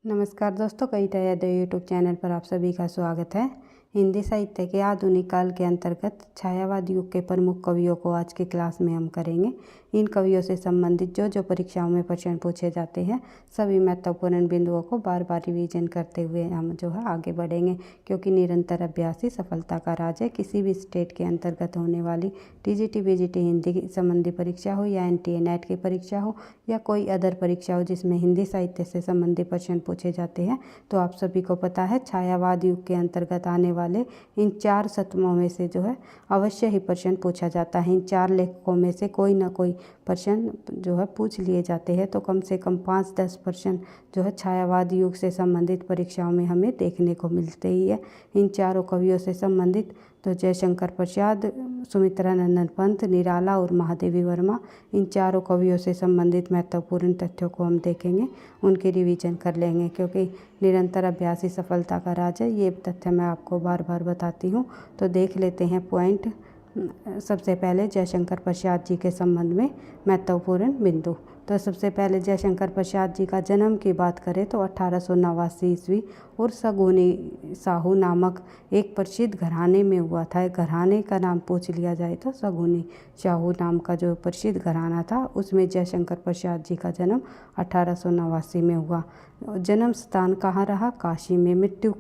नमस्कार दोस्तों, कविता Yadav YouTube channel पर आप सभी का स्वागत है। हिंदी साहित्य के आधुनिक काल के अंतर्गत छायावाद युग के प्रमुख कवियों को आज की क्लास में हम करेंगे। इन कवियों से संबंधित जो परीक्षाओं में प्रश्न पूछे जाते हैं, सभी महत्वपूर्ण बिंदुओं को बार बार रिवीजन करते हुए हम आगे बढ़ेंगे, क्योंकि निरंतर अभ्यास ही सफलता का राज है। किसी भी स्टेट के अंतर्गत होने वाली टीजीटी बीजीटी हिंदी संबंधी परीक्षा हो या एनटीए नेट की परीक्षा हो या कोई अदर परीक्षा हो जिसमें हिंदी साहित्य से संबंधित प्रश्न पूछे जाते हैं, तो आप सभी को पता है छायावाद युग के अंतर्गत आने वाले इन 4 सत्रों में से अवश्य ही प्रश्न पूछा जाता है। इन 4 लेखकों में से कोई ना कोई प्रश्न पूछ लिए जाते हैं। तो कम से कम 5-10 प्रश्न छायावाद युग से संबंधित परीक्षाओं में हमें देखने को मिलते ही है। इन चारों कवियों से संबंधित तो जयशंकर प्रसाद, सुमित्रा नंदन पंत, निराला और महादेवी वर्मा, इन चारों कवियों से संबंधित महत्वपूर्ण तथ्यों को हम देखेंगे, उनकी रिवीजन कर लेंगे, क्योंकि निरंतर अभ्यास ही सफलता का राज है। ये तथ्य मैं आपको बार बार बताती हूँ। तो देख लेते हैं पॉइंट। सबसे पहले जयशंकर प्रसाद जी के संबंध में महत्वपूर्ण बिंदु। तो सबसे पहले जयशंकर प्रसाद जी का जन्म की बात करें तो 1889 ईस्वी और सगुनी साहू नामक एक प्रसिद्ध घराने में हुआ था। घराने का नाम पूछ लिया जाए तो सगुनी साहू नाम का जो प्रसिद्ध घराना था, उसमें जयशंकर प्रसाद जी का जन्म 1889 में हुआ। जन्म स्थान कहाँ रहा? काशी में। मृत्यु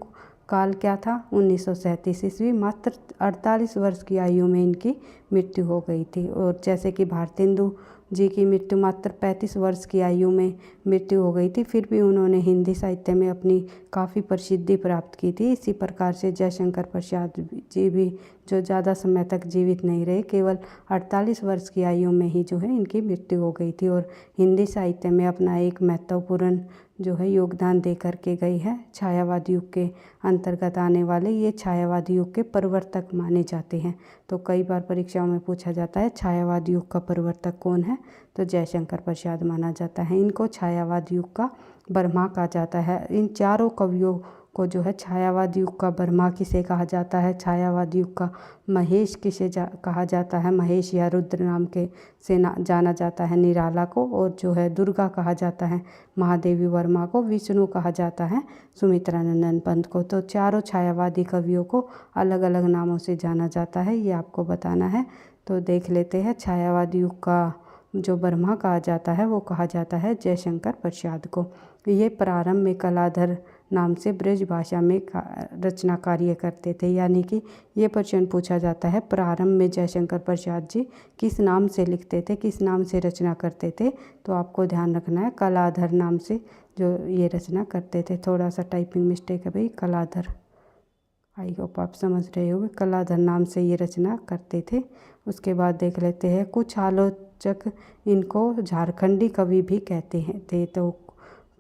काल क्या था? 1937 ईस्वी। मात्र 48 वर्ष की आयु में इनकी मृत्यु हो गई थी। और जैसे कि भारतेंदु जी की मृत्यु मात्र 35 वर्ष की आयु में मृत्यु हो गई थी, फिर भी उन्होंने हिंदी साहित्य में अपनी काफ़ी प्रसिद्धि प्राप्त की थी। इसी प्रकार से जयशंकर प्रसाद जी भी जो ज़्यादा समय तक जीवित नहीं रहे, केवल 48 वर्ष की आयु में ही इनकी मृत्यु हो गई थी। और हिंदी साहित्य में अपना एक महत्वपूर्ण योगदान दे करके गई है। छायावाद युग के अंतर्गत आने वाले ये छायावाद युग के प्रवर्तक माने जाते हैं। तो कई बार परीक्षाओं में पूछा जाता है छायावाद युग का प्रवर्तक कौन है, तो जयशंकर प्रसाद माना जाता है। इनको छायावाद युग का ब्रह्मा कहा जाता है। इन चारों कवियों को छायावाद युग का ब्रह्मा किसे कहा जाता है? छायावाद युग का महेश किसे कहा जाता है? महेश या रुद्र नाम के से जाना जाता है निराला को। और दुर्गा कहा जाता है महादेवी वर्मा को। विष्णु कहा जाता है सुमित्रा नंदन पंत को। तो चारों छायावादी कवियों को अलग अलग नामों से जाना जाता है, ये आपको बताना है। तो देख लेते हैं। छायावाद युग का जो ब्रह्मा कहा जाता है वो कहा जाता है जयशंकर प्रसाद को। ये प्रारंभ में कलाधर नाम से ब्रज भाषा में रचना कार्य करते थे। यानी कि ये प्रश्न पूछा जाता है प्रारंभ में जयशंकर प्रसाद जी किस नाम से लिखते थे, किस नाम से रचना करते थे। तो आपको ध्यान रखना है कलाधर नाम से जो ये रचना करते थे। थोड़ा सा टाइपिंग मिस्टेक है भाई, कलाधर, आई होप आप समझ रहे होंगे। कलाधर नाम से ये रचना करते थे। उसके बाद देख लेते हैं कुछ आलोचक इनको झारखंडी कवि भी कहते हैं थे। तो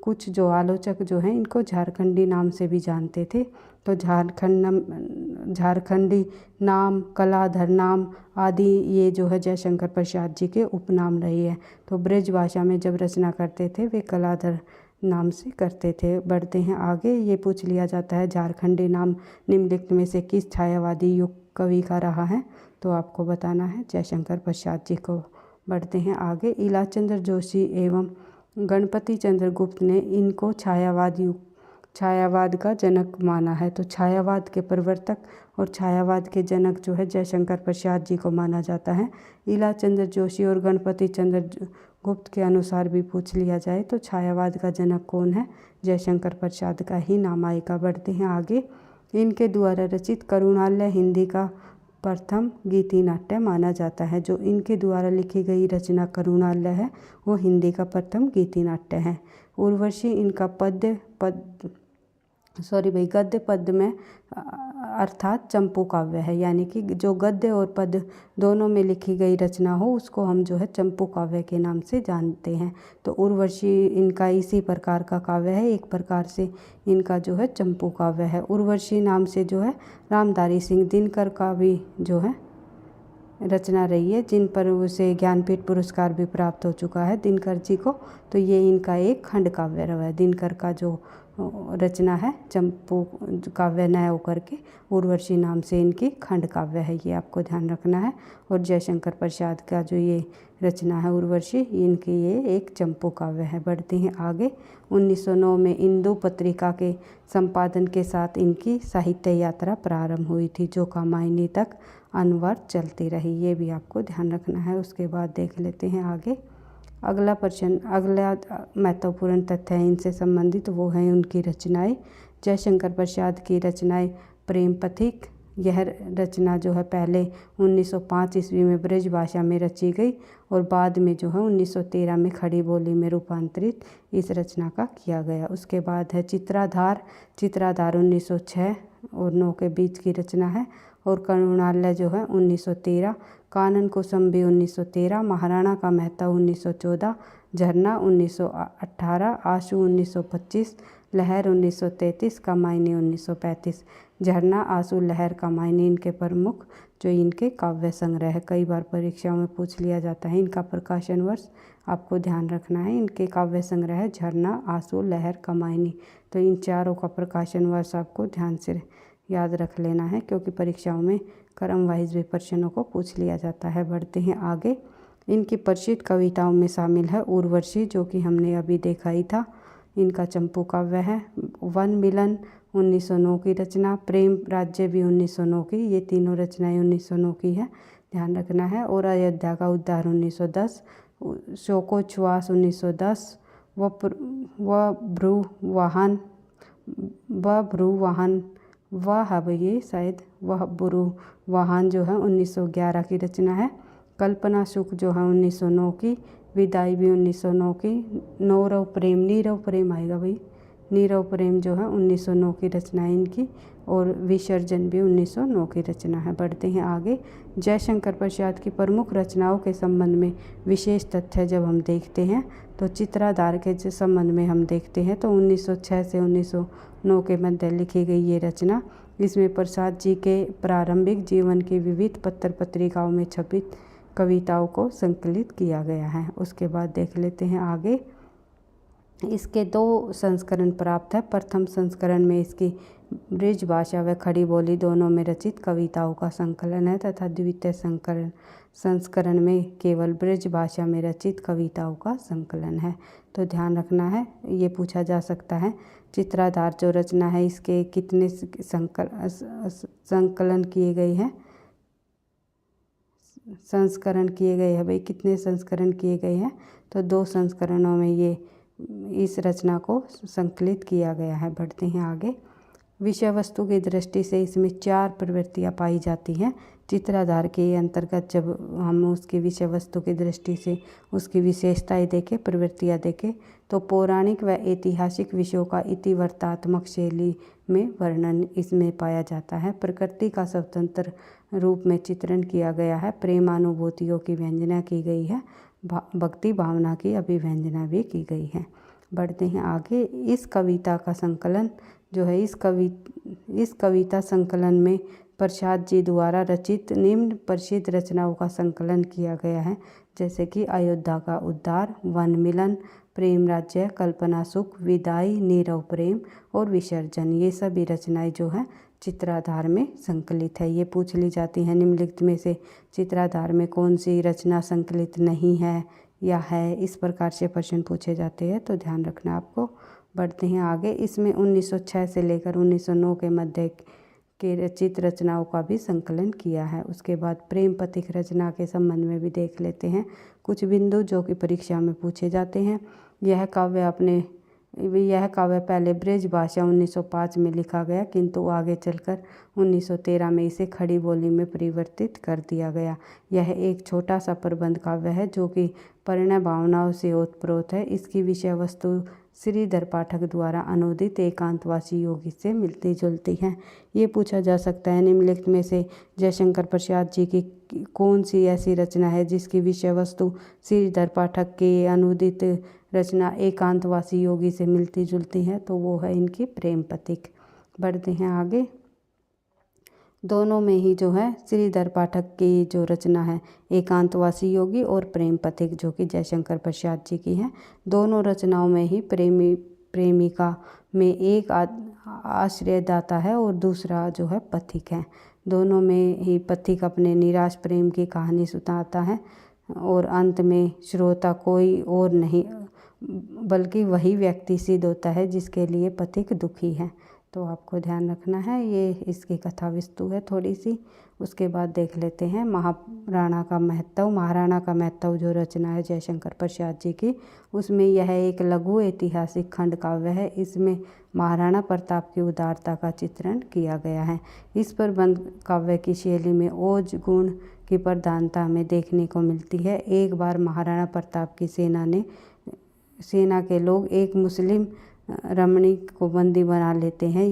कुछ जो आलोचक हैं इनको झारखंडी नाम से भी जानते थे। तो झारखंडी नाम, कलाधर नाम आदि ये जयशंकर प्रसाद जी के उपनाम रही है। तो ब्रज भाषा में जब रचना करते थे वे कलाधर नाम से करते थे। बढ़ते हैं आगे। ये पूछ लिया जाता है झारखंडी नाम निम्नलिखित में से किस छायावादी युग कवि का रहा है? तो आपको बताना है जयशंकर प्रसाद जी को। बढ़ते हैं आगे। इलाचंद्र जोशी एवं गणपति चंद्र गुप्त ने इनको छायावाद का जनक माना है। तो छायावाद के प्रवर्तक और छायावाद के जनक जयशंकर प्रसाद जी को माना जाता है। इलाचंद्र जोशी और गणपति चंद्र गुप्त के अनुसार भी पूछ लिया जाए तो छायावाद का जनक कौन है? जयशंकर प्रसाद का ही नाम आएगा। बढ़ते हैं आगे। इनके द्वारा रचित करुणालय हिंदी का प्रथम गीति नाट्य माना जाता है। जो इनके द्वारा लिखी गई रचना करुणालय है वो हिंदी का प्रथम गीति नाट्य है। उर्वशी इनका गद्य पद्य में अर्थात चंपू काव्य है। यानी कि जो गद्य और पद्य दोनों में लिखी गई रचना हो उसको हम चंपू काव्य के नाम से जानते हैं। तो उर्वशी इनका इसी प्रकार का काव्य है। एक प्रकार से इनका चंपू काव्य है। उर्वशी नाम से रामधारी सिंह दिनकर का भी रचना रही है, जिन पर उसे ज्ञानपीठ पुरस्कार भी प्राप्त हो चुका है दिनकर जी को। तो ये इनका एक खंड काव्य रहा है। दिनकर का जो रचना है चंपू काव्य न होकर के उर्वशी नाम से इनकी खंड काव्य है, ये आपको ध्यान रखना है। और जयशंकर प्रसाद का जो ये रचना है उर्वशी, इनकी ये एक चंपू काव्य है। बढ़ते हैं आगे। 1909 में इंदु पत्रिका के संपादन के साथ इनकी साहित्य यात्रा प्रारंभ हुई थी, जो कामायनी तक अनवरत चलती रही, ये भी आपको ध्यान रखना है। उसके बाद देख लेते हैं आगे। अगला महत्वपूर्ण तथ्य है इनसे संबंधित, वो है उनकी रचनाएं। जयशंकर प्रसाद की रचनाएं प्रेम पथिक, यह रचना जो है पहले 1905 ईस्वी में ब्रज भाषा में रची गई और बाद में जो है 1913 में खड़ी बोली में रूपांतरित इस रचना का किया गया। उसके बाद है चित्राधार। चित्राधार 1906 और 9 के बीच की रचना है। और करुणालय जो है 1913, कानन कौसंबी 1913, महाराणा का मेहता 1914, झरना 1918, आशु 1925, लहर 1933, कामायनी 1935। झरना, आशु, लहर, कामायनी इनके प्रमुख जो इनके काव्य संग्रह है। कई बार परीक्षाओं में पूछ लिया जाता है। इनका प्रकाशन वर्ष आपको ध्यान रखना है। इनके काव्य संग्रह है झरना, आशु, लहर, कामायनी। तो इन चारों का प्रकाशन वर्ष आपको ध्यान से याद रख लेना है, क्योंकि परीक्षाओं में क्रम वाइज भी प्रश्नों को पूछ लिया जाता है। बढ़ते हैं आगे। इनकी प्रसिद्ध कविताओं में शामिल है उर्वशी, जो कि हमने अभी देखा ही था। इनका चंपू काव्य है। वन मिलन 1909 की रचना, प्रेम राज्य भी 1909 की, ये तीनों रचनाएं 1909 की है, ध्यान रखना है। और अयोध्या का उद्धार 1910, शोकोच्छ्वास 1910, वह है ये शायद वह ब्रुवाहन जो है 1911 की रचना है। कल्पना सुख जो है 1909 की, विदाई भी 1909 की, नीरव प्रेम आएगा भाई, नीरव प्रेम जो है 1909 की रचना है इनकी। और विसर्जन भी 1909 की रचना है। बढ़ते हैं आगे। जयशंकर प्रसाद की प्रमुख रचनाओं के संबंध में विशेष तथ्य जब हम देखते हैं तो चित्राधार के संबंध में हम देखते हैं तो 1906 से 1909 के मध्य लिखी गई ये रचना, इसमें प्रसाद जी के प्रारंभिक जीवन की विविध पत्र पत्रिकाओं में छपित कविताओं को संकलित किया गया है। उसके बाद देख लेते हैं आगे। इसके 2 संस्करण प्राप्त है। प्रथम संस्करण में इसकी ब्रज भाषा व खड़ी बोली दोनों में रचित कविताओं का संकलन है तथा द्वितीय संस्करण में केवल ब्रज भाषा में रचित कविताओं का संकलन है। तो ध्यान रखना है, ये पूछा जा सकता है। चित्राधार जो रचना है इसके कितने संकलन किए गए हैं, संस्करण किए गए हैं भाई, कितने संस्करण किए गए हैं? तो 2 संस्करणों में ये इस रचना को संकलित किया गया है। बढ़ते हैं आगे। विषय वस्तु की दृष्टि से इसमें 4 प्रवृत्तियाँ पाई जाती हैं। चित्राधार के अंतर्गत जब हम उसकी विषय वस्तु की दृष्टि से उसकी विशेषताएं देखें, प्रवृत्तियाँ देखें, तो पौराणिक व ऐतिहासिक विषयों का इतिवृत्तात्मक शैली में वर्णन इसमें पाया जाता है। प्रकृति का स्वतंत्र रूप में चित्रण किया गया है। प्रेमानुभूतियों की व्यंजना की गई है। भक्ति भावना की अभिव्यंजना भी की गई है। बढ़ते हैं आगे। इस कविता का संकलन जो है इस कविता संकलन में प्रसाद जी द्वारा रचित निम्न प्रसिद्ध रचनाओं का संकलन किया गया है, जैसे कि अयोध्या का उद्धार, वन मिलन, प्रेम राज्य, कल्पना सुख, विदाई, नीरव प्रेम और विसर्जन। ये सभी रचनाएं जो है चित्राधार में संकलित है। ये पूछ ली जाती है निम्नलिखित में से चित्राधार में कौन सी रचना संकलित नहीं है या है, इस प्रकार से प्रश्न पूछे जाते हैं, तो ध्यान रखना आपको। बढ़ते हैं आगे। इसमें 1906 से लेकर 1909 के मध्य के रचित रचनाओं का भी संकलन किया है। उसके बाद प्रेम पथिक रचना के संबंध में भी देख लेते हैं कुछ बिंदु जो कि परीक्षा में पूछे जाते हैं। यह काव्य पहले ब्रज भाषा 1905 में लिखा गया, किंतु आगे चलकर 1913 में इसे खड़ी बोली में परिवर्तित कर दिया गया। यह एक छोटा सा प्रबंध काव्य है जो कि परिणय भावनाओं से ओतप्रोत है। इसकी विषय वस्तु श्रीधर पाठक द्वारा अनुदित एकांतवासी योगी से मिलती जुलती है। ये पूछा जा सकता है निम्नलिखित में से जयशंकर प्रसाद जी की कौन सी ऐसी रचना है जिसकी विषय वस्तु श्रीधर पाठक की अनुदित रचना एकांतवासी योगी से मिलती जुलती है, तो वो है इनकी प्रेम पथिक। बढ़ते हैं आगे। दोनों में ही जो है श्रीधर पाठक की जो रचना है एकांतवासी योगी और प्रेम पथिक जो कि जयशंकर प्रसाद जी की है। दोनों रचनाओं में ही प्रेमी प्रेमिका में एक आश्रयदाता है और दूसरा जो है पथिक है। दोनों में ही पथिक अपने निराश प्रेम की कहानी सुनाता है और अंत में श्रोता कोई और नहीं बल्कि वही व्यक्ति सिद्ध होता है जिसके लिए पथिक दुखी है। तो आपको ध्यान रखना है, ये इसकी कथा वस्तु है थोड़ी सी। उसके बाद देख लेते हैं महाराणा का महत्व। महाराणा का महत्व जो रचना है जयशंकर प्रसाद जी की, उसमें यह एक लघु ऐतिहासिक खंड काव्य है। इसमें महाराणा प्रताप की उदारता का चित्रण किया गया है। इस प्रबंध काव्य की शैली में ओज गुण की प्रधानता हमें देखने को मिलती है। एक बार महाराणा प्रताप की सेना के लोग एक मुस्लिम रमणी को बंदी बना लेते हैं।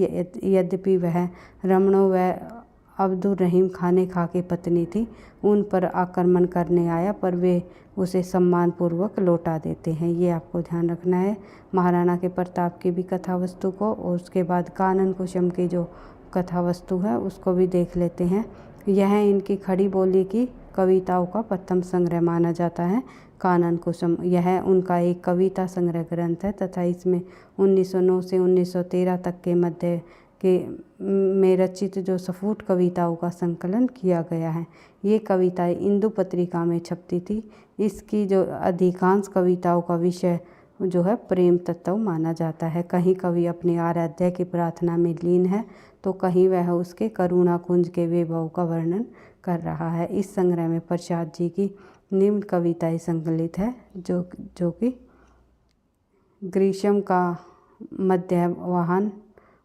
यद्यपि वह रमणों व अब्दुल रहीम खाने खा की पत्नी थी, उन पर आक्रमण करने आया पर वे उसे सम्मानपूर्वक लौटा देते हैं। ये आपको ध्यान रखना है महाराणा के प्रताप की भी कथा वस्तु को। और उसके बाद कानन कुसुम की जो कथा वस्तु है उसको भी देख लेते हैं। यह इनकी खड़ी बोली की कविताओं का प्रथम संग्रह माना जाता है। कानन कुसुम यह उनका एक कविता संग्रह ग्रंथ है तथा इसमें 1909 से 1913 तक के मध्य में रचित जो स्फुट कविताओं का संकलन किया गया है। ये कविताएं इंदु पत्रिका में छपती थी। इसकी जो अधिकांश कविताओं का विषय जो है प्रेम तत्व माना जाता है। कहीं कवि अपने आराध्य की प्रार्थना में लीन है तो कहीं वह उसके करुणा कुंज के वैभव का वर्णन कर रहा है। इस संग्रह में प्रसाद जी की निम्न कविताएं संकलित है जो कि ग्रीष्म का मध्यवाहन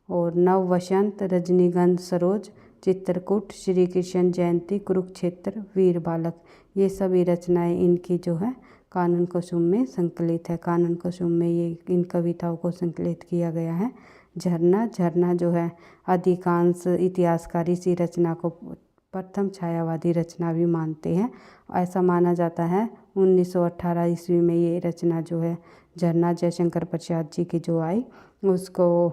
और नव वसंत, रजनीगंध सरोज, चित्रकूट, श्री कृष्ण जयंती, कुरुक्षेत्र, वीर बालक, ये सभी रचनाएं इनकी जो है कानन कुसुम में संकलित है। कानन कुसुम में ये इन कविताओं को संकलित किया गया है। झरना जो है अधिकांश इतिहासकार इसी रचना को प्रथम छायावादी रचना भी मानते हैं। ऐसा माना जाता है 1918 ईस्वी में ये रचना जो है झरना जयशंकर प्रसाद जी की जो आई, उसको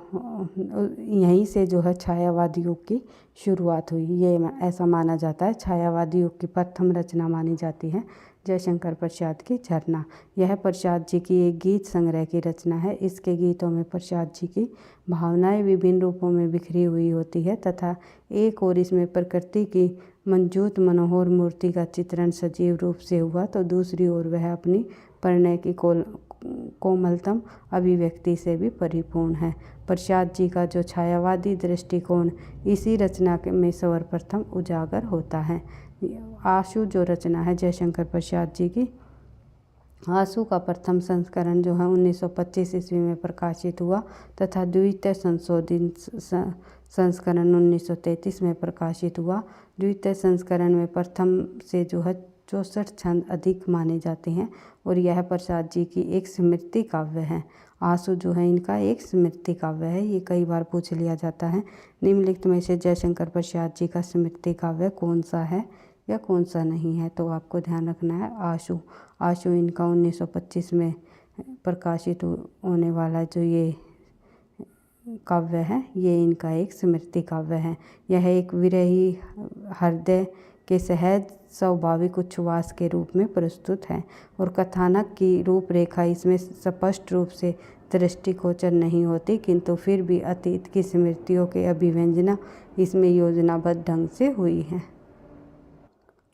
यहीं से जो है छायावादी युग की शुरुआत हुई। ये ऐसा माना जाता है। छायावादी युग की प्रथम रचना मानी जाती है जयशंकर प्रसाद की झरना। यह प्रसाद जी की एक गीत संग्रह की रचना है। इसके गीतों में प्रसाद जी की भावनाएं विभिन्न रूपों में बिखरी हुई होती है तथा एक और इसमें प्रकृति की मंजूत मनोहर मूर्ति का चित्रण सजीव रूप से हुआ तो दूसरी ओर वह अपनी प्रणय की कोमलतम अभिव्यक्ति से भी परिपूर्ण है। प्रसाद जी का जो छायावादी दृष्टिकोण इसी रचना में सर्वप्रथम उजागर होता है। आशु जो रचना है जयशंकर प्रसाद जी की, आशु का प्रथम संस्करण जो है 1925 ईस्वी में प्रकाशित हुआ तथा द्वितीय संशोधित संस्करण 1933 में प्रकाशित हुआ। द्वितीय संस्करण में प्रथम से जो है 64 छंद अधिक माने जाते हैं और यह प्रसाद जी की एक स्मृति काव्य है। आंसू जो है इनका एक स्मृति काव्य है। ये कई बार पूछ लिया जाता है। निम्नलिखित में से जयशंकर प्रसाद जी का स्मृति काव्य कौन सा है या कौन सा नहीं है, तो आपको ध्यान रखना है आशु। आशु इनका 1925 में प्रकाशित होने वाला जो ये काव्य है, ये इनका एक स्मृति काव्य है। यह एक विरही हृदय के सहज स्वाभाविक उच्छ्वास के रूप में प्रस्तुत है और कथानक की रूपरेखा इसमें स्पष्ट रूप से दृष्टिगोचर नहीं होती, किंतु फिर भी अतीत की स्मृतियों के अभिव्यंजना इसमें योजनाबद्ध ढंग से हुई है।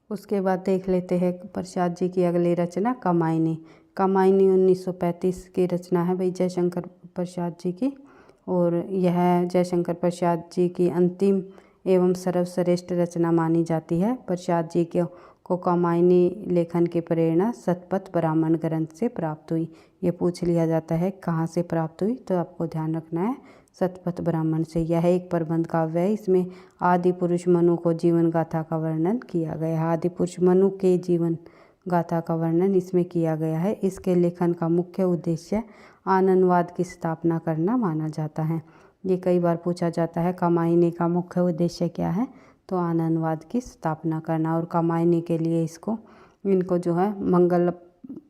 उसके बाद देख लेते हैं प्रसाद जी की अगली रचना कामायनी। कामायनी 1935 की रचना है भाई जयशंकर प्रसाद जी की, और यह जयशंकर प्रसाद जी की अंतिम एवं सर्वश्रेष्ठ रचना मानी जाती है। प्रसाद जी को कामायनी लेखन की प्रेरणा शतपथ ब्राह्मण ग्रंथ से प्राप्त हुई। ये पूछ लिया जाता है कहाँ से प्राप्त हुई, तो आपको ध्यान रखना है शतपथ ब्राह्मण से। यह एक प्रबंध काव्य है। इसमें आदि पुरुष मनु को जीवन गाथा का वर्णन किया गया है। आदि पुरुष मनु के जीवन गाथा का वर्णन इसमें किया गया है। इसके लेखन का मुख्य उद्देश्य आनंदवाद की स्थापना करना माना जाता है। ये कई बार पूछा जाता है कामायनी का मुख्य उद्देश्य क्या है, तो आनंदवाद की स्थापना करना। और कामायनी के लिए इनको जो है मंगल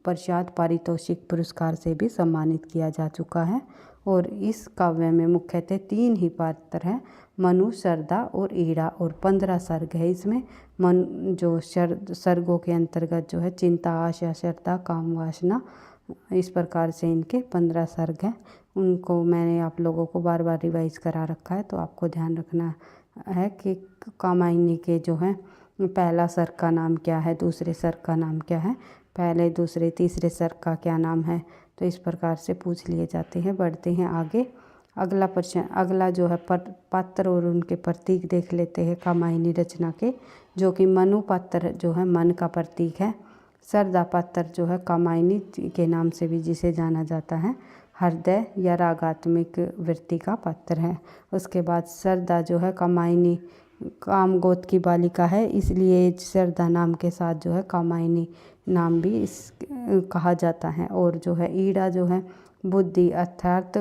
प्रसाद पारितोषिक पुरस्कार से भी सम्मानित किया जा चुका है। और इस काव्य में मुख्यतः 3 ही पात्र हैं, मनु, सरदा और ईड़ा, और 15 सर्ग है इसमें। जो सर्गों के अंतर्गत जो है चिंता, आशा, श्रद्धा, काम, वासना, इस प्रकार से इनके 15 सर्ग हैं। उनको मैंने आप लोगों को बार बार रिवाइज करा रखा है, तो आपको ध्यान रखना है कि कामायनी के जो है पहला सर्ग का नाम क्या है, दूसरे सर्ग का नाम क्या है, पहले, दूसरे, तीसरे सर्ग का क्या नाम है। तो इस प्रकार से पूछ लिए जाते हैं। बढ़ते हैं आगे। अगला प्रश्न, अगला जो है पात्र और उनके प्रतीक देख लेते हैं कामायनी रचना के, जो कि मनु पात्र जो है मन का प्रतीक है। सरदा पात्र जो है कामायनी के नाम से भी जिसे जाना जाता है, हृदय या रागात्मिक वृत्ति का पात्र है। उसके बाद सरदा जो है कामायनी काम गोत की बालिका है, इसलिए सरदा नाम के साथ जो है कामायनी नाम भी इस कहा जाता है। और जो है ईड़ा जो है बुद्धि अर्थात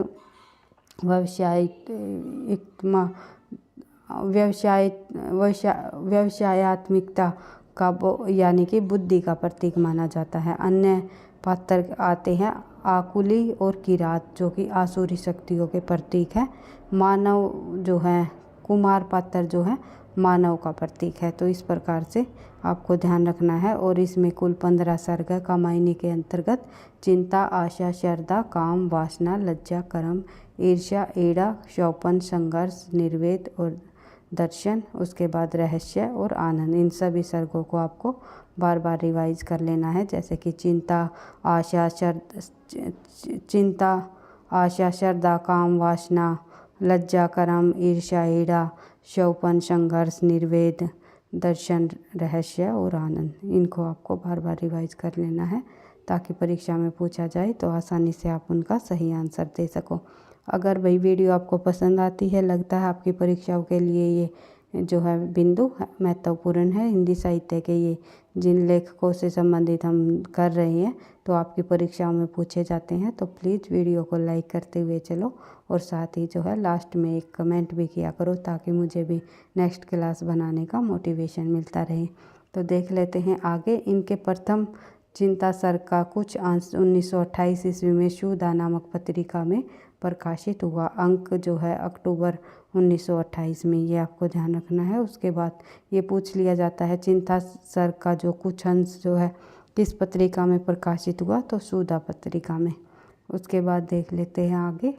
व्यवसायत्मिकता का यानी कि बुद्धि का प्रतीक माना जाता है। अन्य पात्र आते हैं आकुली और किरात, जो कि आसुरी शक्तियों के प्रतीक है। मानव जो है कुमार पात्र जो है मानव का प्रतीक है। तो इस प्रकार से आपको ध्यान रखना है। और इसमें कुल 15 सर्ग है कामायनी के अंतर्गत। चिंता, आशा, श्रद्धा, काम, वासना, लज्जा, कर्म, ईर्ष्या, ईड़ा, शौपन, संघर्ष, निर्वेद और दर्शन, उसके बाद रहस्य और आनंद। इन सभी सर्गों को आपको बार बार रिवाइज कर लेना है। जैसे कि चिंता, आशा, श्रद्धा, काम, वासना, लज्जा, कर्म, ईर्ष्या, ईड़ा, शौपन, संघर्ष, निर्वेद, दर्शन, रहस्य और आनंद। इनको आपको बार बार रिवाइज कर लेना है, ताकि परीक्षा में पूछा जाए तो आसानी से आप उनका सही आंसर दे सको। अगर वही वीडियो आपको पसंद आती है, लगता है आपकी परीक्षाओं के लिए ये जो है बिंदु महत्वपूर्ण है, हिंदी साहित्य के ये जिन लेखकों से संबंधित हम कर रहे हैं तो आपकी परीक्षाओं में पूछे जाते हैं, तो प्लीज़ वीडियो को लाइक करते हुए चलो। और साथ ही जो है लास्ट में एक कमेंट भी किया करो, ताकि मुझे भी नेक्स्ट क्लास बनाने का मोटिवेशन मिलता रहे। तो देख लेते हैं आगे। इनके प्रथम चिंता सर्ग का कुछ अंश 1928 ईस्वी में शुदा नामक पत्रिका में प्रकाशित हुआ। अंक जो है अक्टूबर 1928 में, ये आपको ध्यान रखना है। उसके बाद ये पूछ लिया जाता है चिंता सर्ग का जो कुछ अंश जो है किस पत्रिका में प्रकाशित हुआ, तो शुदा पत्रिका में। उसके बाद देख लेते हैं आगे।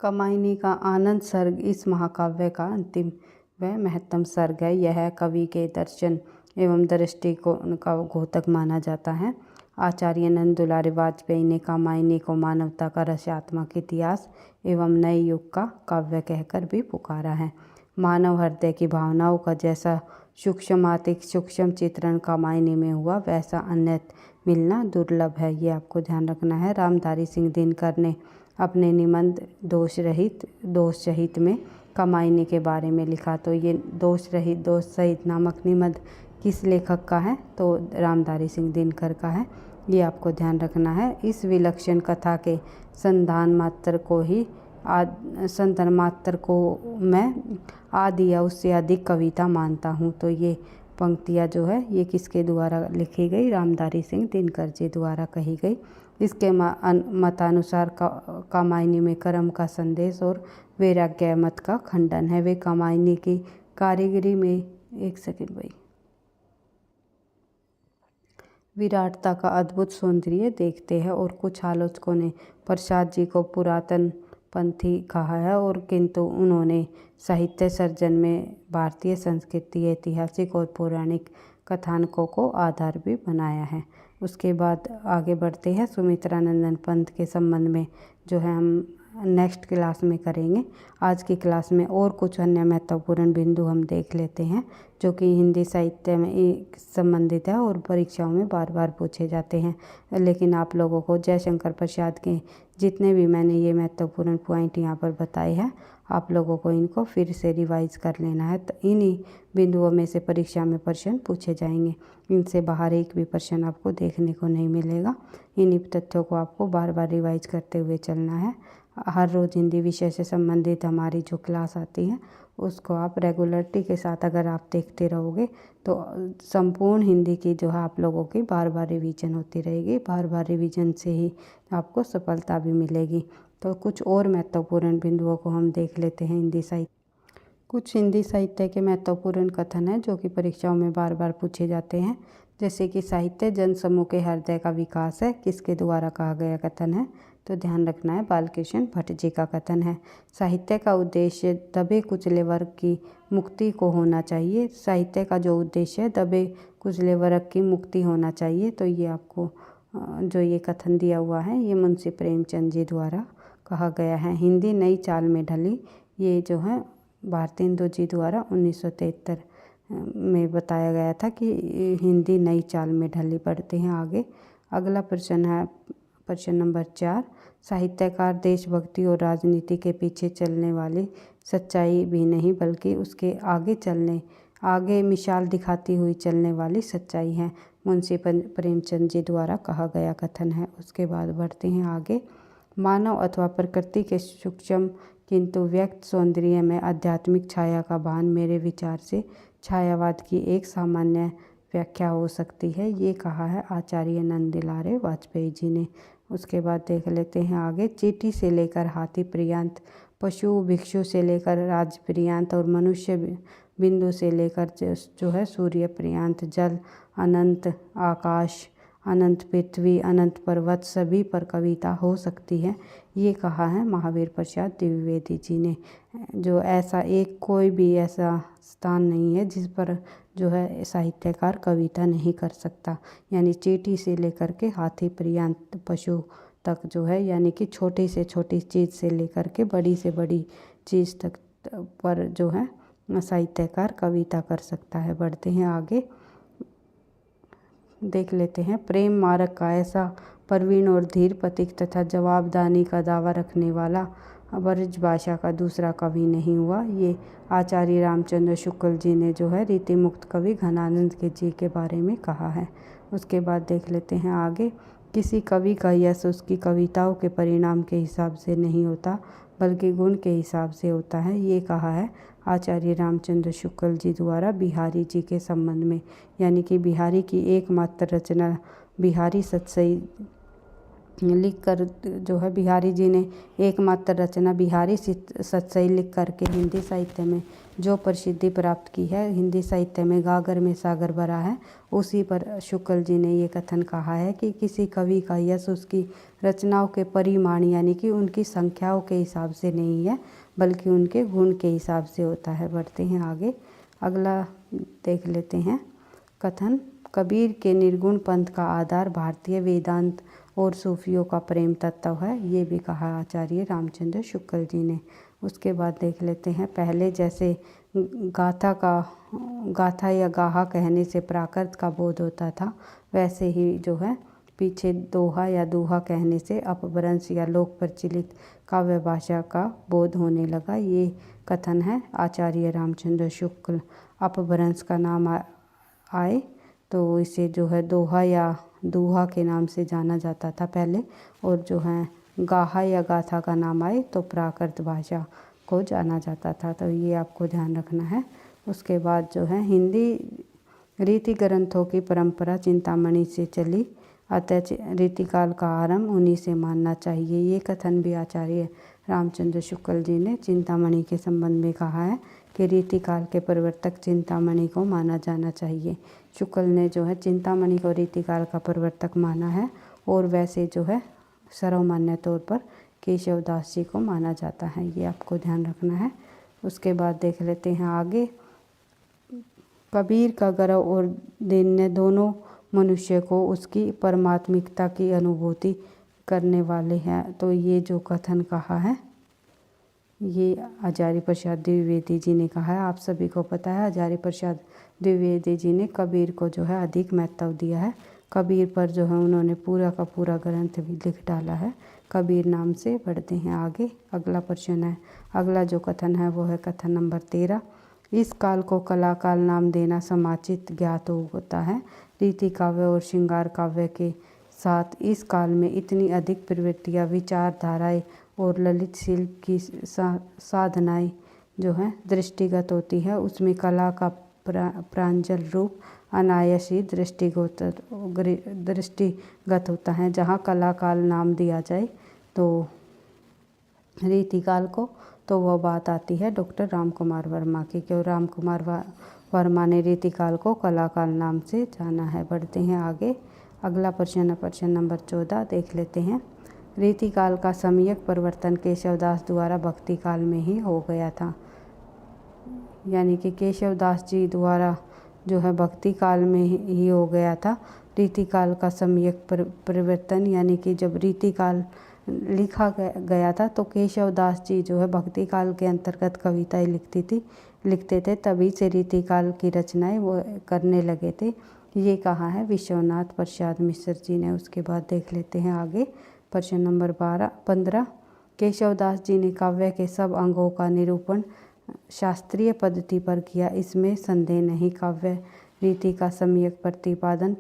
कामायनी का आनंद सर्ग इस महाकाव्य का अंतिम व महत्तम सर्ग है। यह कवि के दर्शन एवं दृष्टिकोण का घोतक माना जाता है। आचार्य नंद दुलारी वाजपेयी ने कामायनी को मानवता का रसात्मक इतिहास एवं नए युग का काव्य कहकर भी पुकारा है। मानव हृदय की भावनाओं का जैसा सूक्ष्म चित्रण कामायनी में हुआ, वैसा अन्यत्र मिलना दुर्लभ है, ये आपको ध्यान रखना है। रामधारी सिंह दिनकर ने अपने निबंध दोष सहित में कामायनी के बारे में लिखा। तो ये दोष सहित नामक निबंध किस लेखक का है, तो रामधारी सिंह दिनकर का है, ये आपको ध्यान रखना है। इस विलक्षण कथा के संधान मात्र को मैं आदि या उससे अधिक कविता मानता हूँ। तो ये पंक्तियाँ जो है ये किसके द्वारा लिखी गई, रामधारी सिंह दिनकर जी द्वारा कही गई। इसके मतानुसार कामायनी में कर्म का संदेश और वैराग्य मत का खंडन है। वे कामायनी की कारीगरी में विराटता का अद्भुत सौंदर्य देखते हैं। और कुछ आलोचकों ने प्रसाद जी को पुरातन पंथी कहा है, और किंतु उन्होंने साहित्य सर्जन में भारतीय संस्कृति, ऐतिहासिक और पौराणिक कथानकों को आधार भी बनाया है। उसके बाद आगे बढ़ते हैं। सुमित्रा नंदन पंत के संबंध में जो है हम नेक्स्ट क्लास में करेंगे। आज की क्लास में और कुछ अन्य महत्वपूर्ण बिंदु हम देख लेते हैं, जो कि हिंदी साहित्य में संबंधित है और परीक्षाओं में बार बार पूछे जाते हैं। लेकिन आप लोगों को जयशंकर प्रसाद के जितने भी मैंने ये महत्वपूर्ण पॉइंट यहाँ पर बताए हैं, आप लोगों को इनको फिर से रिवाइज कर लेना है। तो इन्हीं बिंदुओं में से परीक्षा में प्रश्न पूछे जाएंगे। इनसे बाहर एक भी प्रश्न आपको देखने को नहीं मिलेगा। इन्हीं तथ्यों को आपको बार बार रिवाइज करते हुए चलना है। हर रोज़ हिंदी विषय से संबंधित हमारी जो क्लास आती है उसको आप रेगुलरिटी के साथ अगर आप देखते रहोगे तो संपूर्ण हिंदी की जो है आप लोगों की बार बार रिवीजन होती रहेगी। बार बार रिवीजन से ही आपको सफलता भी मिलेगी। तो कुछ और महत्वपूर्ण बिंदुओं को हम देख लेते हैं हिंदी साहित्य। कुछ हिंदी साहित्य के महत्वपूर्ण कथन हैं जो कि परीक्षाओं में बार बार पूछे जाते हैं। जैसे कि साहित्य जन समूह के हृदय का विकास है, किसके द्वारा कहा गया कथन है? तो ध्यान रखना है, बालकृष्ण भट्ट जी का कथन है। साहित्य का उद्देश्य दबे कुचले वर्ग की मुक्ति को होना चाहिए। साहित्य का जो उद्देश्य है दबे कुचले वर्ग की मुक्ति होना चाहिए। तो ये आपको जो ये कथन दिया हुआ है ये मुंशी प्रेमचंद जी द्वारा कहा गया है। हिंदी नई चाल में ढली, ये जो है भारतेंदु जी द्वारा 1973 में बताया गया था कि हिंदी नई चाल में ढली। पढ़ते हैं आगे। अगला प्रश्न है प्रश्न नंबर 4। साहित्यकार देशभक्ति और राजनीति के पीछे चलने वाली सच्चाई भी नहीं बल्कि उसके आगे मिसाल दिखाती हुई चलने वाली सच्चाई है। मुंशी प्रेमचंद जी द्वारा कहा गया कथन है। उसके बाद बढ़ते हैं आगे। मानव अथवा प्रकृति के सूक्ष्म किंतु व्यक्त सौंदर्य में आध्यात्मिक छाया का भान मेरे विचार से छायावाद की एक सामान्य व्याख्या हो सकती है। ये कहा है आचार्य नंदलाल वाजपेयी जी ने। उसके बाद देख लेते हैं आगे। चींटी से लेकर हाथी पर्यंत, पशु भिक्षु से लेकर राज पर्यंत और मनुष्य बिंदु से लेकर जो है सूर्य पर्यंत, जल अनंत, आकाश अनंत, पृथ्वी अनंत, पर्वत सभी पर कविता हो सकती है। ये कहा है महावीर प्रसाद द्विवेदी जी ने। जो ऐसा एक कोई भी ऐसा स्थान नहीं है जिस पर जो है साहित्यकार कविता नहीं कर सकता। यानी चींटी से लेकर के हाथी पर्यंत, पशु तक जो है, यानी कि छोटी से छोटी चीज़ से लेकर के बड़ी से बड़ी चीज़ तक पर जो है साहित्यकार कविता कर सकता है। बढ़ते हैं आगे। देख लेते हैं। प्रेम मार्ग का ऐसा प्रवीण और धीर प्रतीक तथा जवाबदानी का दावा रखने वाला ब्रज भाषा का दूसरा कवि नहीं हुआ। ये आचार्य रामचंद्र शुक्ल जी ने जो है रीति मुक्त कवि घनानंद के जी के बारे में कहा है। उसके बाद देख लेते हैं आगे। किसी कवि का यश उसकी कविताओं के परिणाम के हिसाब से नहीं होता बल्कि गुण के हिसाब से होता है। ये कहा है आचार्य रामचंद्र शुक्ल जी द्वारा बिहारी जी के संबंध में। यानी कि बिहारी की एकमात्र रचना बिहारी सतसई लिखकर जो है बिहारी जी ने एकमात्र रचना बिहारी सतसई लिख करके हिंदी साहित्य में जो प्रसिद्धि प्राप्त की है, हिंदी साहित्य में गागर में सागर भरा है, उसी पर शुक्ल जी ने ये कथन कहा है कि किसी कवि का यश उसकी रचनाओं के परिमाण यानी कि उनकी संख्याओं के हिसाब से नहीं है बल्कि उनके गुण के हिसाब से होता है। बढ़ते हैं आगे। अगला देख लेते हैं कथन। कबीर के निर्गुण पंथ का आधार भारतीय वेदांत और सूफियों का प्रेम तत्व है। ये भी कहा आचार्य रामचंद्र शुक्ल जी ने। उसके बाद देख लेते हैं। पहले जैसे गाथा या गाहा कहने से प्राकृत का बोध होता था, वैसे ही जो है पीछे दोहा या दूहा कहने से अपभ्रंश या लोक प्रचलित काव्य भाषा का बोध होने लगा। ये कथन है आचार्य रामचंद्र शुक्ल। अपभ्रंश का नाम आए तो इसे जो है दोहा या दूहा के नाम से जाना जाता था पहले, और जो है गाहा या गाथा का नाम आए तो प्राकृत भाषा को जाना जाता था। तो ये आपको ध्यान रखना है। उसके बाद जो है हिंदी रीति ग्रंथों की परंपरा चिंतामणि से चली, अतः रीतिकाल का आरंभ उन्हीं से मानना चाहिए। ये कथन भी आचार्य रामचंद्र शुक्ल जी ने चिंतामणि के संबंध में कहा है कि रीतिकाल के प्रवर्तक चिंतामणि को माना जाना चाहिए। शुक्ल ने जो है चिंतामणि को रीतिकाल का प्रवर्तक माना है, और वैसे जो है सर्वमान्य तौर पर केशवदास जी को माना जाता है। ये आपको ध्यान रखना है। उसके बाद देख लेते हैं आगे। कबीर का गर्व और दैन्य दोनों मनुष्य को उसकी परमात्मिकता की अनुभूति करने वाले हैं। तो ये जो कथन कहा है ये आचार्य प्रसाद द्विवेदी जी ने कहा है। आप सभी को पता है आचार्य प्रसाद द्विवेदी जी ने कबीर को जो है अधिक महत्व दिया है। कबीर पर जो है उन्होंने पूरा का पूरा ग्रंथ भी लिख डाला है कबीर नाम से। बढ़ते हैं आगे। अगला प्रश्न है, अगला जो कथन है वो है कथन नंबर 13। इस काल को कला काल नाम देना समाचित ज्ञात होता है। रीति काव्य और श्रृंगार काव्य के साथ इस काल में इतनी अधिक प्रवृत्तियाँ, विचारधाराएँ और ललित शिल्प की साधनाएँ जो है दृष्टिगत होती है, उसमें कला का प्रांजल रूप अनायास ही दृष्टिगत होता है। जहाँ कला काल नाम दिया जाए तो रीतिकाल को, तो वह बात आती है डॉक्टर राम कुमार वर्मा की, क्यों राम कुमार वर्मा ने रीतिकाल को कला काल नाम से जाना है। बढ़ते हैं आगे, अगला प्रश्न है प्रश्न नंबर 14, देख लेते हैं। रीतिकाल का सम्यक परिवर्तन केशवदास द्वारा भक्ति काल में ही हो गया था, यानी कि केशवदास जी द्वारा जो है भक्ति काल में ही हो गया था। रीतिकाल का सम्यक परिवर्तन यानी कि जब रीतिकाल लिखा गया था तो केशवदास जी जो है भक्ति काल के अंतर्गत कविताएं लिखते थे, तभी से रीतिकाल की रचनाएं वो करने लगे थे। ये कहा है विश्वनाथ प्रसाद मिश्र जी ने। उसके बाद देख लेते हैं आगे प्रश्न नंबर 15, केशवदास जी ने काव्य के सब अंगों का निरूपण शास्त्रीय पद्धति पर किया, इसमें संदेह नहीं। काव्य रीति का सम्यक प्रतिपादन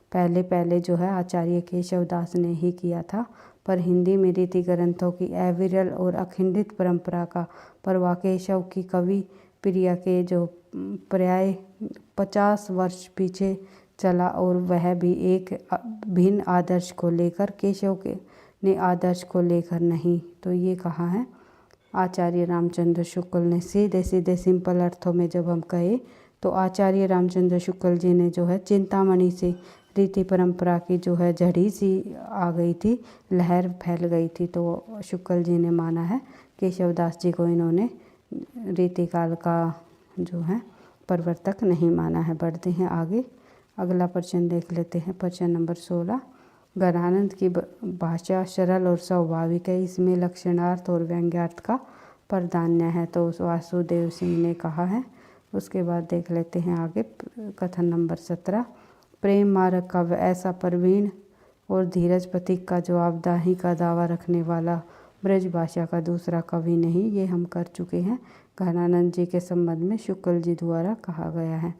पहले जो है आचार्य केशवदास ने ही किया था, पर हिंदी में रीति ग्रंथों की अविरल और अखंडित परंपरा का प्रवाह केशव की कवि प्रिया के जो प्राय 50 वर्ष पीछे चला, और वह भी एक भिन्न आदर्श को लेकर, केशव ने आदर्श को लेकर नहीं। तो ये कहा है आचार्य रामचंद्र शुक्ल ने। सीधे सिंपल अर्थों में जब हम कहे तो आचार्य रामचंद्र शुक्ल जी ने जो है चिंतामणि से रीति परंपरा की जो है झड़ी सी आ गई थी, लहर फैल गई थी, तो शुक्ल जी ने माना है केशवदास जी को इन्होंने रीतिकाल का जो है प्रवर्तक नहीं माना है। बढ़ते हैं आगे, अगला प्रश्न देख लेते हैं प्रश्न नंबर 16। गणानंद की भाषा सरल और स्वाभाविक है, इसमें लक्षणार्थ और व्यंग्यार्थ का प्राधान्य है, तो वासुदेव सिंह ने कहा है। उसके बाद देख लेते हैं आगे कथन नंबर 17। प्रेम मार्ग काव्य ऐसा प्रवीण और धीरज प्रतीक का जवाबदाही का दावा रखने वाला ब्रज भाषा का दूसरा कवि नहीं, ये हम कर चुके हैं। गणानंद जी के संबंध में शुक्ल जी द्वारा कहा गया है।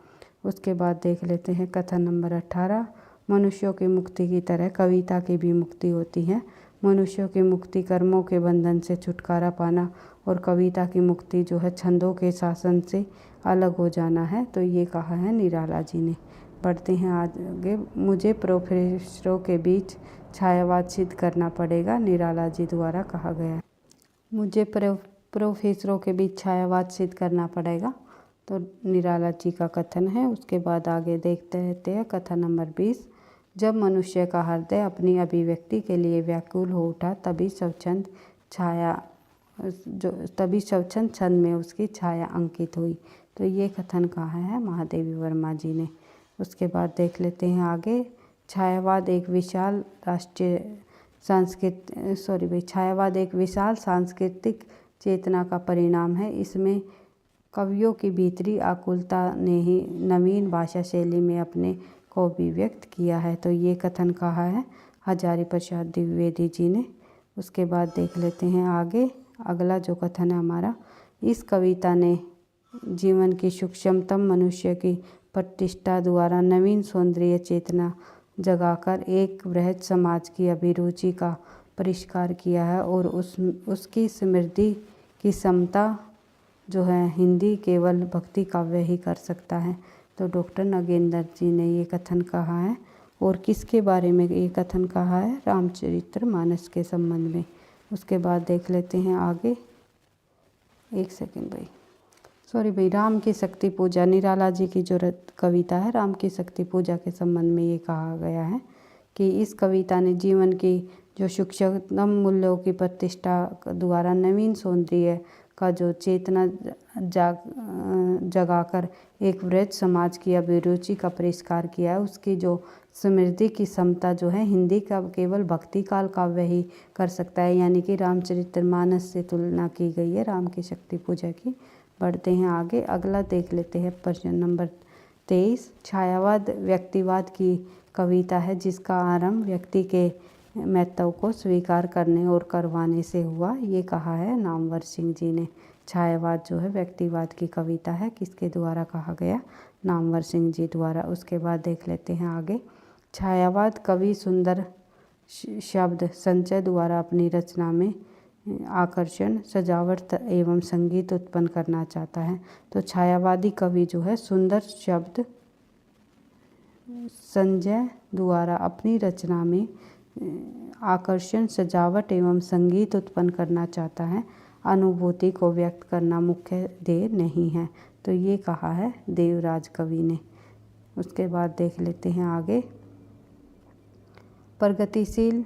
उसके बाद देख लेते हैं कथन नंबर 18। मनुष्यों की मुक्ति की तरह कविता की भी मुक्ति होती है। मनुष्यों की मुक्ति कर्मों के बंधन से छुटकारा पाना, और कविता की मुक्ति जो है छंदों के शासन से अलग हो जाना है, तो ये कहा है निराला जी ने। बढ़ते हैं आगे, मुझे प्रोफेसरों के बीच छायावाद सिद्ध करना पड़ेगा, निराला जी द्वारा कहा गया। मुझे प्रोफेसरों के बीच छायावाद सिद्ध करना पड़ेगा, तो निराला जी का कथन है। उसके बाद आगे देखते रहते हैं कथन नंबर 20। जब मनुष्य का हृदय अपनी अभिव्यक्ति के लिए व्याकुल हो उठा, तभी स्वच्छंद छंद में उसकी छाया अंकित हुई, तो ये कथन कहा है महादेवी वर्मा जी ने। उसके बाद देख लेते हैं आगे, छायावाद एक विशाल सांस्कृतिक चेतना का परिणाम है। इसमें कवियों की भीतरी आकुलता ने ही नवीन भाषा शैली में अपने को भी व्यक्त किया है, तो ये कथन कहा है हजारी प्रसाद द्विवेदी जी ने। उसके बाद देख लेते हैं आगे, अगला जो कथन है हमारा, इस कविता ने जीवन की सूक्ष्मतम मनुष्य की प्रतिष्ठा द्वारा नवीन सौंदर्य चेतना जगाकर एक बृहद समाज की अभिरुचि का परिष्कार किया है, और उसकी समृद्धि की समता जो है हिंदी केवल भक्ति काव्य ही कर सकता है, तो डॉक्टर नागेंद्र जी ने ये कथन कहा है। और किसके बारे में ये कथन कहा है? रामचरितमानस के संबंध में। उसके बाद देख लेते हैं आगे, एक सेकंड भाई, सॉरी भाई, राम की शक्ति पूजा, निराला जी की जो कविता है राम की शक्ति पूजा के संबंध में ये कहा गया है कि इस कविता ने जीवन की जो सूक्ष्मतम मूल्यों की प्रतिष्ठा द्वारा नवीन सौंदर्य का जो चेतना जगाकर एक वृहद समाज की अभिरुचि का परिष्कार किया है। उसकी जो समृद्धि की क्षमता जो है हिंदी का केवल भक्ति काल काव्य ही कर सकता है, यानी कि रामचरितमानस से तुलना की गई है राम की शक्ति पूजा की। बढ़ते हैं आगे, अगला देख लेते हैं प्रश्न नंबर 23। छायावाद व्यक्तिवाद की कविता है जिसका आरंभ व्यक्ति के महत्व को स्वीकार करने और करवाने से हुआ, ये कहा है नामवर सिंह जी ने। छायावाद जो है व्यक्तिवाद की कविता है, किसके द्वारा कहा गया? नामवर सिंह जी द्वारा। उसके बाद देख लेते हैं आगे, छायावाद कवि सुंदर शब्द संचय द्वारा अपनी रचना में आकर्षण, सजावट एवं संगीत उत्पन्न करना चाहता है। तो छायावादी कवि जो है सुंदर शब्द संजय द्वारा अपनी रचना में आकर्षण, सजावट एवं संगीत उत्पन्न करना चाहता है। अनुभूति को व्यक्त करना मुख्य ध्येय नहीं है। तो ये कहा है देवराज कवि ने। उसके बाद देख लेते हैं आगे। प्रगतिशील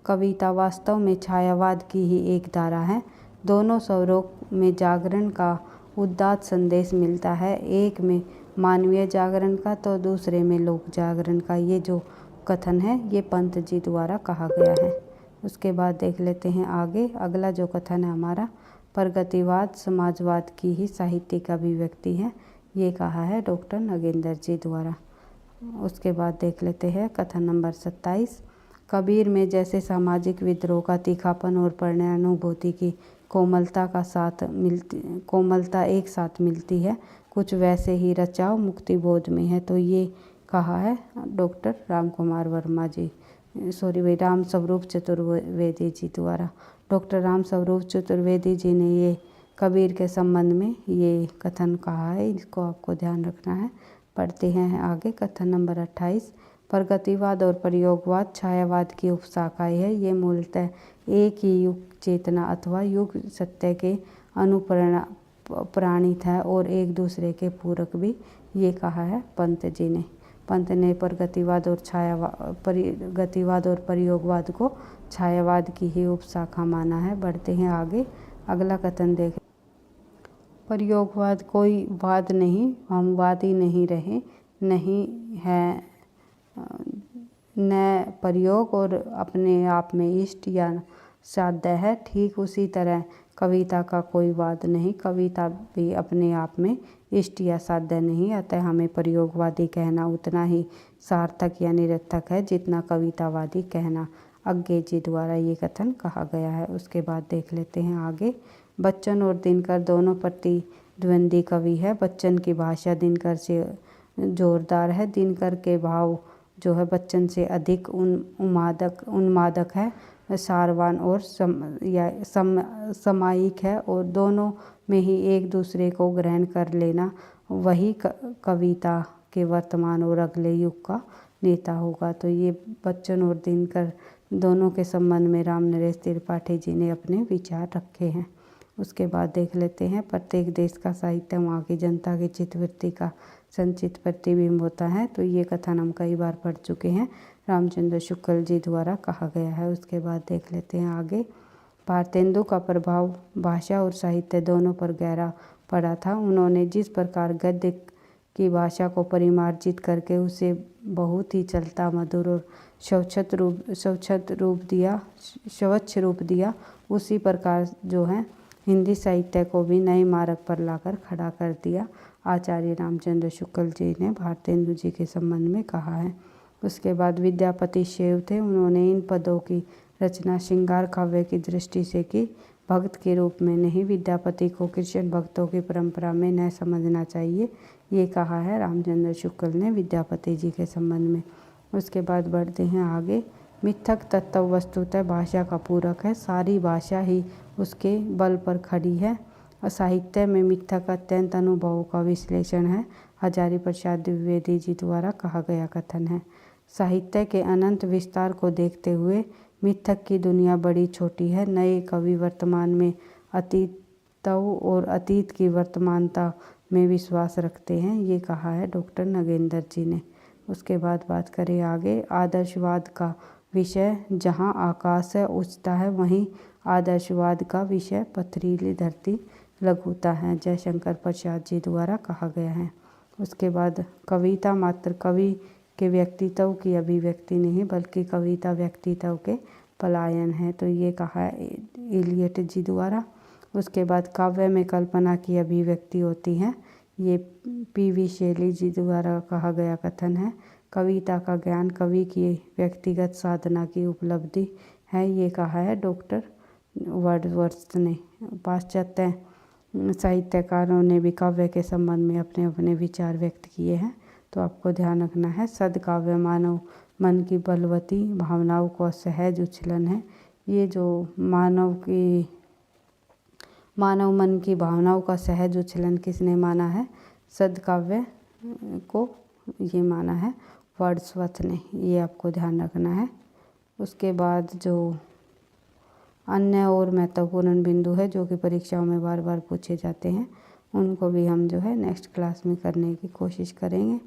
कविता वास्तव में छायावाद की ही एक धारा है। दोनों स्वरों में जागरण का उदात्त संदेश मिलता है। एक में मानवीय जागरण का तो दूसरे में लोक जागरण का। ये जो कथन है ये पंत जी द्वारा कहा गया है। उसके बाद देख लेते हैं आगे। अगला जो कथन है हमारा, प्रगतिवाद समाजवाद की ही साहित्यिक अभिव्यक्ति है। ये कहा है डॉक्टर नगेंद्र जी द्वारा। उसके बाद देख लेते हैं कथन नंबर 27। कबीर में जैसे सामाजिक विद्रोह का तीखापन और प्रणयानुभूति की कोमलता एक साथ मिलती है, कुछ वैसे ही रचाव मुक्तिबोध में है। तो ये कहा है डॉक्टर राम स्वरूप चतुर्वेदी जी द्वारा। डॉक्टर राम स्वरूप चतुर्वेदी जी ने ये कबीर के संबंध में ये कथन कहा है। इसको आपको ध्यान रखना है। पढ़ते हैं आगे कथन नंबर 28। प्रगतिवाद और प्रयोगवाद छायावाद की उपशाखाएं है। ये मूलतः एक ही युग चेतना अथवा युग सत्य के अनुप्राणित है और एक दूसरे के पूरक भी। ये कहा है पंत जी ने। पंत ने प्रगतिवाद और प्रयोगवाद को छायावाद की ही उपशाखा माना है। बढ़ते हैं आगे। अगला कथन देखें। प्रयोगवाद कोई वाद नहीं, हम वादी नहीं रहे, नहीं है न प्रयोग और अपने आप में इष्ट या साध्य है। ठीक उसी तरह कविता का कोई वाद नहीं, कविता भी अपने आप में इष्ट या साध्य नहीं। अतः हमें प्रयोगवादी कहना उतना ही सार्थक या निरर्थक है जितना कवितावादी कहना। अज्ञे जी द्वारा ये कथन कहा गया है। उसके बाद देख लेते हैं आगे। बच्चन और दिनकर दोनों प्रतिद्वंदी कवि है। बच्चन की भाषा दिनकर से जोरदार है। दिनकर के भाव जो है बच्चन से अधिक उन्मादक है, सारवान और सामायिक है और दोनों में ही एक दूसरे को ग्रहण कर लेना वही कविता के वर्तमान और अगले युग का नेता होगा। तो ये बच्चन और दिनकर दोनों के संबंध में राम नरेश त्रिपाठी जी ने अपने विचार रखे हैं। उसके बाद देख लेते हैं। प्रत्येक देश का साहित्य वहाँ की जनता की चित्तवृत्ति का संचित प्रतिबिंब होता है। तो ये कथन हम कई बार पढ़ चुके हैं। रामचंद्र शुक्ल जी द्वारा कहा गया है। उसके बाद देख लेते हैं आगे। भारतेंदु का प्रभाव भाषा और साहित्य दोनों पर गहरा पड़ा था। उन्होंने जिस प्रकार गद्य की भाषा को परिमार्जित करके उसे बहुत ही चलता, मधुर और स्वच्छ रूप दिया, उसी प्रकार जो है हिंदी साहित्य को भी नए मार्ग पर लाकर खड़ा कर दिया। आचार्य रामचंद्र शुक्ल जी ने भारतेंदु जी के संबंध में कहा है। उसके बाद विद्यापति शैव थे। उन्होंने इन पदों की रचना श्रृंगार काव्य की दृष्टि से की, भक्त के रूप में नहीं। विद्यापति को कृष्ण भक्तों की परंपरा में न समझना चाहिए। ये कहा है रामचंद्र शुक्ल ने विद्यापति जी के संबंध में। उसके बाद बढ़ते हैं आगे। मिथक तत्व वस्तुतः भाषा का पूरक है। सारी भाषा ही उसके बल पर खड़ी है। साहित्य में मिथक अत्यंत अनुभवों का विश्लेषण है। हजारी प्रसाद द्विवेदी जी द्वारा कहा गया कथन है। साहित्य के अनंत विस्तार को देखते हुए मिथक की दुनिया बड़ी छोटी है। नए कवि वर्तमान में अतीतों और अतीत की वर्तमानता में विश्वास रखते हैं। ये कहा है डॉक्टर नगेंद्र जी ने। उसके बाद बात करें आगे। आदर्शवाद का विषय जहाँ आकाश है उच्चता है, वहीं आदर्शवाद का विषय पथरीली धरती लघुता है। जयशंकर प्रसाद जी द्वारा कहा गया है। उसके बाद कविता मात्र कवि के व्यक्तित्व की अभिव्यक्ति नहीं बल्कि कविता व्यक्तित्व के पलायन है। तो ये कहा है इलियट जी द्वारा। उसके बाद काव्य में कल्पना की अभिव्यक्ति होती है। ये पी.वी. शैली जी द्वारा कहा गया कथन है। कविता का ज्ञान कवि की व्यक्तिगत साधना की उपलब्धि है। ये कहा है डॉक्टर वर्ड्सवर्थ ने। पाश्चात्य साहित्यकारों ने भी काव्य के संबंध में अपने अपने विचार व्यक्त किए हैं। तो आपको ध्यान रखना है। सदकाव्य मानव मन की बलवती भावनाओं को सहज उछलन है। ये जो मानव मन की भावनाओं का सहज उछलन किसने माना है? सद्काव्य को ये माना है वर्ड्सवर्थ ने, ये आपको ध्यान रखना है। उसके बाद जो अन्य और महत्वपूर्ण बिंदु है जो कि परीक्षाओं में बार बार पूछे जाते हैं, उनको भी हम जो है नेक्स्ट क्लास में करने की कोशिश करेंगे।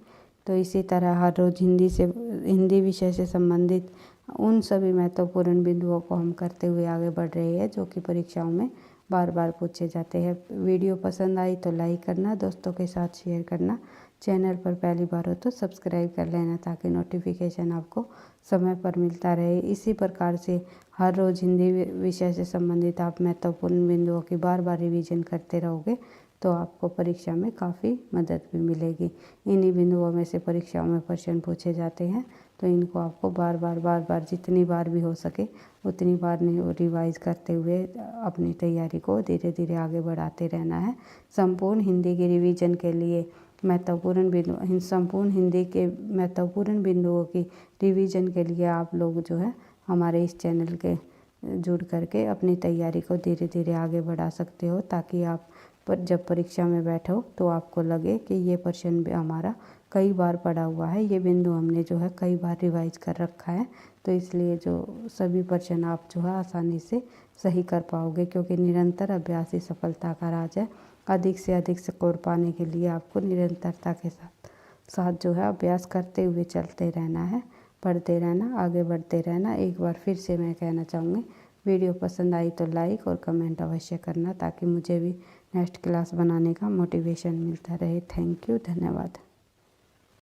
तो इसी तरह हर रोज़ हिंदी विषय से संबंधित उन सभी महत्वपूर्ण बिंदुओं को हम करते हुए आगे बढ़ रहे हैं जो कि परीक्षाओं में बार बार पूछे जाते हैं। वीडियो पसंद आई तो लाइक करना, दोस्तों के साथ शेयर करना, चैनल पर पहली बार हो तो सब्सक्राइब कर लेना ताकि नोटिफिकेशन आपको समय पर मिलता रहे। इसी प्रकार से हर रोज़ हिंदी विषय से संबंधित आप महत्वपूर्ण बिंदुओं की बार बार रिवीजन करते रहोगे तो आपको परीक्षा में काफ़ी मदद भी मिलेगी। इन्हीं बिंदुओं में से परीक्षाओं में प्रश्न पूछे जाते हैं, तो इनको आपको बार बार जितनी बार भी हो सके उतनी बार रिवाइज करते हुए अपनी तैयारी को धीरे धीरे आगे बढ़ाते रहना है। संपूर्ण हिंदी के रिवीजन के लिए संपूर्ण हिंदी के महत्वपूर्ण बिंदुओं की रिवीजन के लिए आप लोग जो है हमारे इस चैनल के जुड़ करके अपनी तैयारी को धीरे धीरे आगे बढ़ा सकते हो, ताकि आप जब परीक्षा में बैठो तो आपको लगे कि ये प्रश्न भी हमारा कई बार पढ़ा हुआ है, ये बिंदु हमने जो है कई बार रिवाइज कर रखा है। तो इसलिए जो सभी प्रश्न आप जो है आसानी से सही कर पाओगे, क्योंकि निरंतर अभ्यास ही सफलता का राज है। अधिक से अधिक स्कोर पाने के लिए आपको निरंतरता के साथ जो है अभ्यास करते हुए चलते रहना है, पढ़ते रहना, आगे बढ़ते रहना। एक बार फिर से मैं कहना चाहूँगी, वीडियो पसंद आई तो लाइक और कमेंट अवश्य करना ताकि मुझे भी नेक्स्ट क्लास बनाने का मोटिवेशन मिलता रहे। थैंक यू, धन्यवाद।